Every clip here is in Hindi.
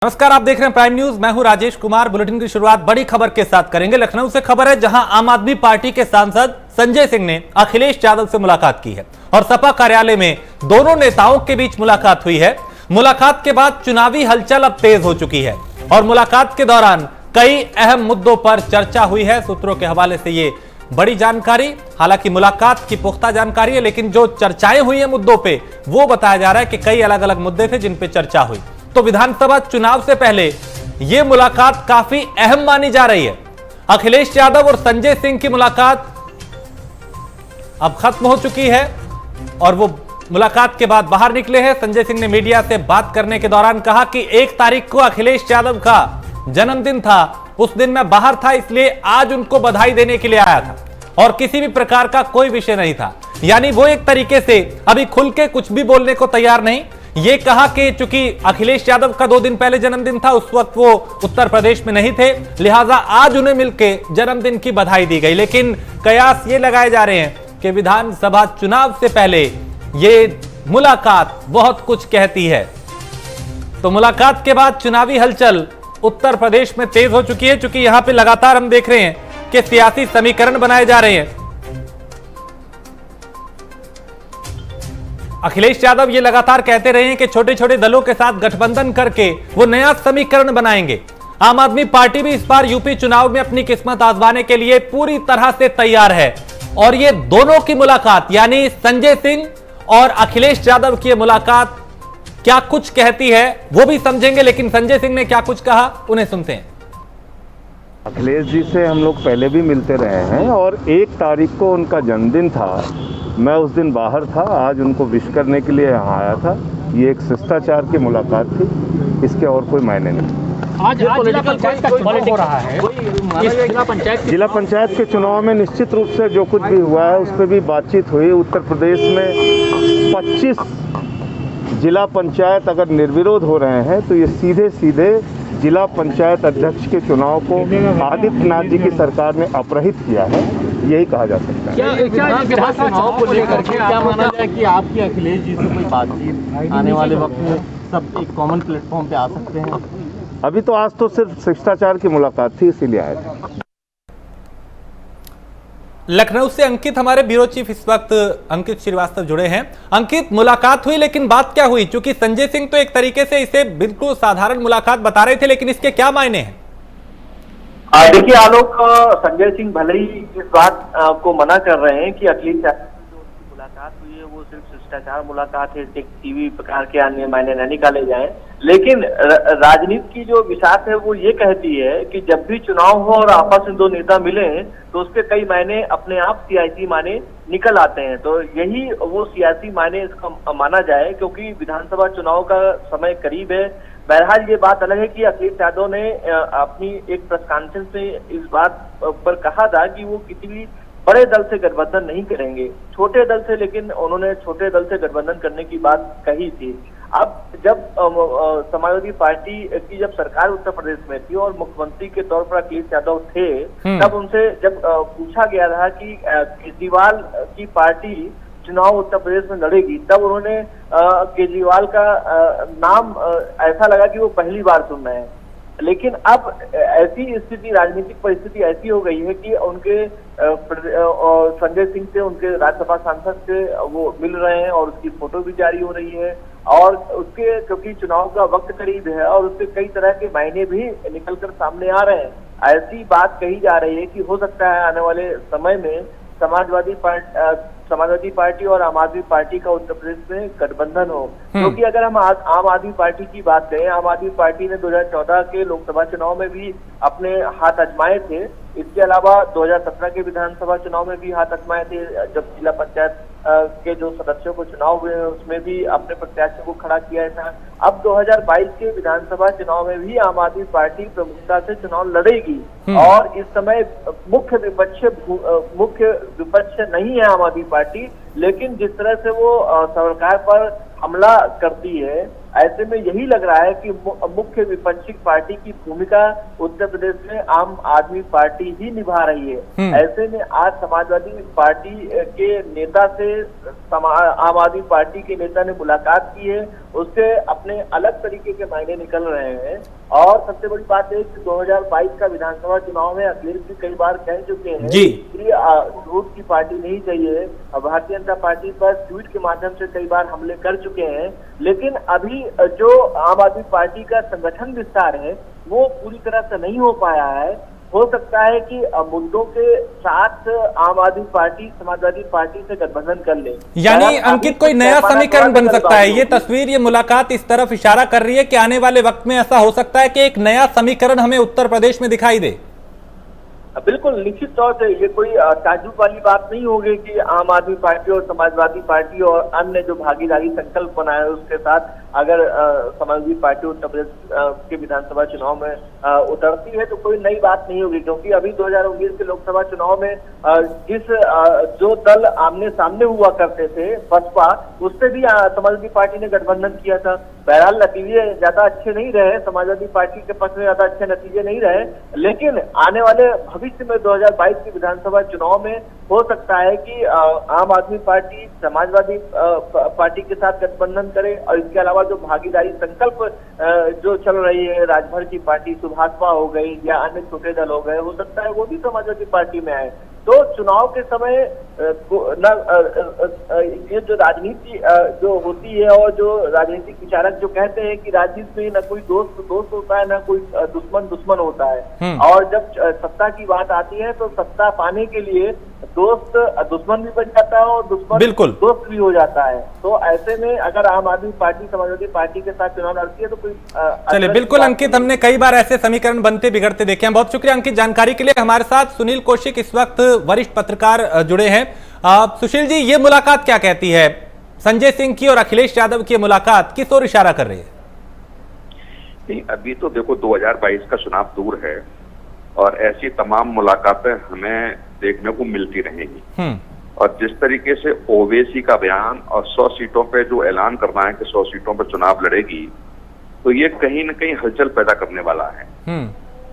नमस्कार, आप देख रहे हैं प्राइम न्यूज। मैं हूं राजेश कुमार। बुलेटिन की शुरुआत बड़ी खबर के साथ करेंगे। लखनऊ से खबर है, जहां आम आदमी पार्टी के सांसद संजय सिंह ने अखिलेश यादव से मुलाकात की है और सपा कार्यालय में दोनों नेताओं के बीच मुलाकात हुई है। मुलाकात के बाद चुनावी हलचल अब तेज हो चुकी है और मुलाकात के दौरान कई अहम मुद्दों पर चर्चा हुई है। सूत्रों के हवाले से ये बड़ी जानकारी, हालांकि मुलाकात की पुख्ता जानकारी है, लेकिन जो चर्चाएं हुई है मुद्दों पे, वो बताया जा रहा है कि कई अलग अलग मुद्दे थे जिन पे चर्चा हुई। तो विधानसभा चुनाव से पहले यह मुलाकात काफी अहम मानी जा रही है। अखिलेश यादव और संजय सिंह की मुलाकात अब खत्म हो चुकी है और वो मुलाकात के बाद बाहर निकले हैं। संजय सिंह ने मीडिया से बात करने के दौरान कहा कि 1 तारीख को अखिलेश यादव का जन्मदिन था, उस दिन मैं बाहर था, इसलिए आज उनको बधाई देने के लिए आया था और किसी भी प्रकार का कोई विषय नहीं था। यानी वो एक तरीके से अभी खुल के कुछ भी बोलने को तैयार नहीं। ये कहा कि चूंकि अखिलेश यादव का 2 दिन पहले जन्मदिन था, उस वक्त वो उत्तर प्रदेश में नहीं थे, लिहाजा आज उन्हें मिलकर जन्मदिन की बधाई दी गई। लेकिन कयास ये लगाए जा रहे हैं कि विधानसभा चुनाव से पहले ये मुलाकात बहुत कुछ कहती है। तो मुलाकात के बाद चुनावी हलचल उत्तर प्रदेश में तेज हो चुकी है, चूंकि यहां पर लगातार हम देख रहे हैं कि सियासी समीकरण बनाए जा रहे हैं। अखिलेश यादव ये लगातार कहते रहे हैं कि छोटे छोटे दलों के साथ गठबंधन करके वो नया समीकरण बनाएंगे। आम आदमी पार्टी भी इस बार यूपी चुनाव में अपनी किस्मत आजमाने के लिए पूरी तरह से तैयार है और ये दोनों की मुलाकात, यानी संजय सिंह और अखिलेश यादव की मुलाकात क्या कुछ कहती है वो भी समझेंगे। लेकिन संजय सिंह ने क्या कुछ कहा, उन्हें सुनते हैं। अखिलेश जी से हम लोग पहले भी मिलते रहे हैं और 1 तारीख को उनका जन्मदिन था। मैं उस दिन बाहर था, आज उनको विश करने के लिए यहाँ आया था। ये एक शिष्टाचार की मुलाकात थी, इसके और कोई मायने नहीं। आज जिला पंचायत का चुनाव हो रहा है। जिला पंचायत के चुनाव में निश्चित रूप से जो कुछ भी हुआ है उस पर भी बातचीत हुई। उत्तर प्रदेश में 25 जिला पंचायत अगर निर्विरोध हो रहे हैं तो ये सीधे सीधे जिला पंचायत अध्यक्ष के चुनाव को आदित्यनाथ जी की सरकार ने अपरहित किया है, यही कहा जा सकता है। क्या चुनाव को लेकर के क्या माना जाए कि आपकी अखिलेश जी से कोई बातचीत आने वाले वक्त में सब एक कॉमन प्लेटफॉर्म पे आ सकते हैं? अभी तो आज तो सिर्फ शिष्टाचार की मुलाकात थी, इसीलिए आए थे। लखनऊ से अंकित, हमारे ब्यूरो चीफ इस वक्त अंकित श्रीवास्तव जुड़े हैं। अंकित, मुलाकात हुई, लेकिन बात क्या हुई? क्योंकि संजय सिंह तो एक तरीके से इसे बिल्कुल साधारण मुलाकात बता रहे थे, लेकिन इसके क्या मायने हैं? देखिए आलोक, संजय सिंह भले ही इस बात को मना कर रहे हैं कि अखिलेश यादव से जो उनकी मुलाकात हुई है वो सिर्फ शिष्टाचार मुलाकात है, एक टीवी प्रकार के अन्य मायने न निकाले जाएं, लेकिन राजनीति की जो विसात है वो ये कहती है कि जब भी चुनाव हो और आपस में 2 नेता मिले तो उसके कई मायने अपने आप सियासी मायने निकल आते हैं। तो यही वो सियासी मायने इसका माना जाए, क्योंकि विधानसभा चुनाव का समय करीब है। बहरहाल ये बात अलग है कि अखिलेश यादव ने अपनी एक प्रेस कॉन्फ्रेंस में इस बात पर कहा था कि वो किसी भी बड़े दल से गठबंधन नहीं करेंगे, छोटे दल से, लेकिन उन्होंने छोटे दल से गठबंधन करने की बात कही थी। अब जब समाजवादी पार्टी की जब सरकार उत्तर प्रदेश में थी और मुख्यमंत्री के तौर पर अखिलेश यादव थे, तब उनसे जब पूछा गया था कि केजरीवाल की पार्टी चुनाव उत्तर प्रदेश में लड़ेगी, तब उन्होंने केजरीवाल का नाम ऐसा लगा कि वो पहली बार सुन रहे हैं। लेकिन अब ऐसी स्थिति, राजनीतिक परिस्थिति ऐसी हो गई है कि उनके संजय सिंह से, उनके राज्यसभा सांसद से वो मिल रहे हैं और उसकी फोटो भी जारी हो रही है और उसके, क्योंकि चुनाव का वक्त करीब है और उसके कई तरह के मायने भी निकलकर सामने आ रहे हैं। ऐसी बात कही जा रही है कि हो सकता है आने वाले समय में समाजवादी पार्टी और आम आदमी पार्टी का उत्तर प्रदेश में गठबंधन हो। क्योंकि अगर हम आम आदमी पार्टी की बात करें, आम आदमी पार्टी ने 2014 के लोकसभा चुनाव में भी अपने हाथ आजमाए थे। इसके अलावा 2017 के विधानसभा चुनाव में भी हाथ आजमाए थे। जब जिला पंचायत के जो सदस्यों को चुनाव हुए उसमें भी अपने प्रत्याशी को खड़ा किया था। अब 2022 के विधानसभा चुनाव में भी आम आदमी पार्टी प्रमुखता से चुनाव लड़ेगी और इस समय मुख्य विपक्ष नहीं है आम आदमी पार्टी, लेकिन जिस तरह से वो सरकार पर हमला करती है ऐसे में यही लग रहा है कि मुख्य विपक्षी पार्टी की भूमिका उत्तर प्रदेश में आम आदमी पार्टी ही निभा रही है। ऐसे में आज समाजवादी पार्टी के नेता से आम आदमी पार्टी के नेता ने मुलाकात की है, उससे अपने अलग तरीके के मायने निकल रहे हैं। और सबसे बड़ी बात है कि 2022 का विधानसभा चुनाव में अखिलेश जी कई बार कह चुके हैं कि झूठ की पार्टी नहीं चाहिए। भारतीय जनता पार्टी पर ट्वीट के माध्यम से कई बार हमले कर चुके हैं, लेकिन अभी जो आम आदमी पार्टी का संगठन विस्तार है वो पूरी तरह से नहीं हो पाया है। हो सकता है कि मुद्दों के साथ आम आदमी पार्टी समाजवादी पार्टी से गठबंधन कर ले, यानी अंकित कोई नया समीकरण बन सकता है। ये तस्वीर, ये मुलाकात इस तरफ इशारा कर रही है कि आने वाले वक्त में ऐसा हो सकता है कि एक नया समीकरण हमें उत्तर प्रदेश में दिखाई दे। बिल्कुल, निश्चित तौर से ये कोई ताज्जुब वाली बात नहीं होगी कि आम आदमी पार्टी और समाजवादी पार्टी और अन्य जो भागीदारी संकल्प बनाए उसके साथ अगर समाजवादी पार्टी उत्तर प्रदेश के विधानसभा चुनाव में उतरती है तो कोई नई बात नहीं होगी, क्योंकि अभी 2019 के लोकसभा चुनाव में जिस जो दल आमने सामने हुआ करते थे बसपा, उससे भी समाजवादी पार्टी ने गठबंधन किया था। बहरहाल नतीजे ज्यादा अच्छे नहीं रहे, समाजवादी पार्टी के पक्ष में ज्यादा अच्छे नतीजे नहीं रहे, लेकिन आने वाले भविष्य में 2022 के विधानसभा चुनाव में हो सकता है कि आम आदमी पार्टी समाजवादी पार्टी के साथ गठबंधन करे। और इसके अलावा जो भागीदारी संकल्प जो चल रही है, राजभर की पार्टी सुभाषपा हो गई या अन्य छोटे दल हो गए, हो सकता है वो भी समाजवादी पार्टी में आए। तो चुनाव के समय ये जो राजनीति जो होती है और जो राजनीतिक विचारक जो कहते हैं कि राजनीति में न कोई दोस्त होता है, न कोई दुश्मन होता है। और जब सत्ता की बात आती है तो सत्ता पाने के लिए दोस्त दुश्मन भी बन जाता है और दुश्मन बिल्कुल दोस्त भी हो जाता है। तो ऐसे में अगर आम आदमी पार्टी समाजवादी पार्टी के साथ चुनाव लड़ती है तो कोई चलिए, बिल्कुल अंकित, हमने कई बार ऐसे समीकरण बनते बिगड़ते देखे हैं। बहुत शुक्रिया अंकित जानकारी के लिए। हमारे साथ सुनील कौशिक इस वक्त वरिष्ठ पत्रकार जुड़े हैं। सुशील जी, ये मुलाकात क्या कहती है? संजय सिंह की और अखिलेश यादव की मुलाकात किस ओर इशारा कर रही है? नहीं, अभी तो देखो 2022 का चुनाव दूर है और ऐसी तमाम मुलाकातें हमें देखने को मिलती रहेंगी। और जिस तरीके से ओवैसी का बयान और 100 सीटों पे जो ऐलान करना है कि 100 सीटों पर चुनाव लड़ेगी, तो ये कहीं न कहीं हलचल पैदा करने वाला है।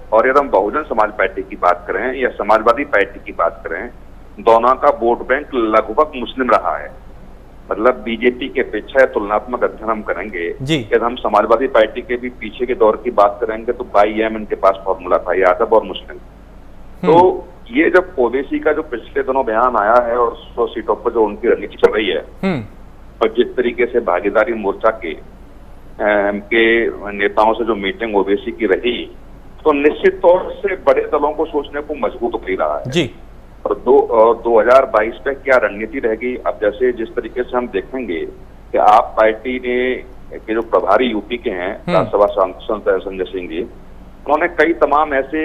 और यदि हम बहुजन समाज पार्टी की बात करें या समाजवादी पार्टी की बात करें, दोनों का वोट बैंक लगभग मुस्लिम रहा है। मतलब बीजेपी के अपेक्षा तुलनात्मक अध्ययन हम करेंगे, यदि हम समाजवादी पार्टी के भी पीछे के दौर की बात करेंगे तो बाईएम इनके पास फॉर्मूला था, यादव और मुस्लिम। तो ये जब ओवैसी का जो पिछले दिनों बयान आया है और 100 सीटों पर जो उनकी रणनीति चल रही है और जिस तरीके से भागीदारी मोर्चा के नेताओं से जो मीटिंग ओवैसी की रही, तो निश्चित तौर से बड़े दलों को सोचने को मजबूत कर रहा है जी। और 2022 में क्या रणनीति रहेगी? अब जैसे जिस तरीके से हम देखेंगे कि आप पार्टी ने के जो प्रभारी यूपी के हैं राज्यसभा सांसद संजय सिंह जी, उन्होंने कई तमाम ऐसे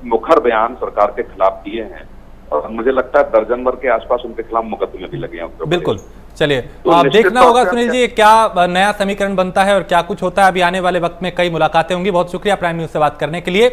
मुखर बयान सरकार के खिलाफ दिए हैं और मुझे लगता है दर्जन भर के आसपास उनके खिलाफ मुकदमे भी लगे हैं। बिल्कुल, चलिए तो आप देखना होगा सुनील जी क्या नया समीकरण बनता है और क्या कुछ होता है। अभी आने वाले वक्त में कई मुलाकातें होंगी। बहुत शुक्रिया प्राइम न्यूज से बात करने के लिए।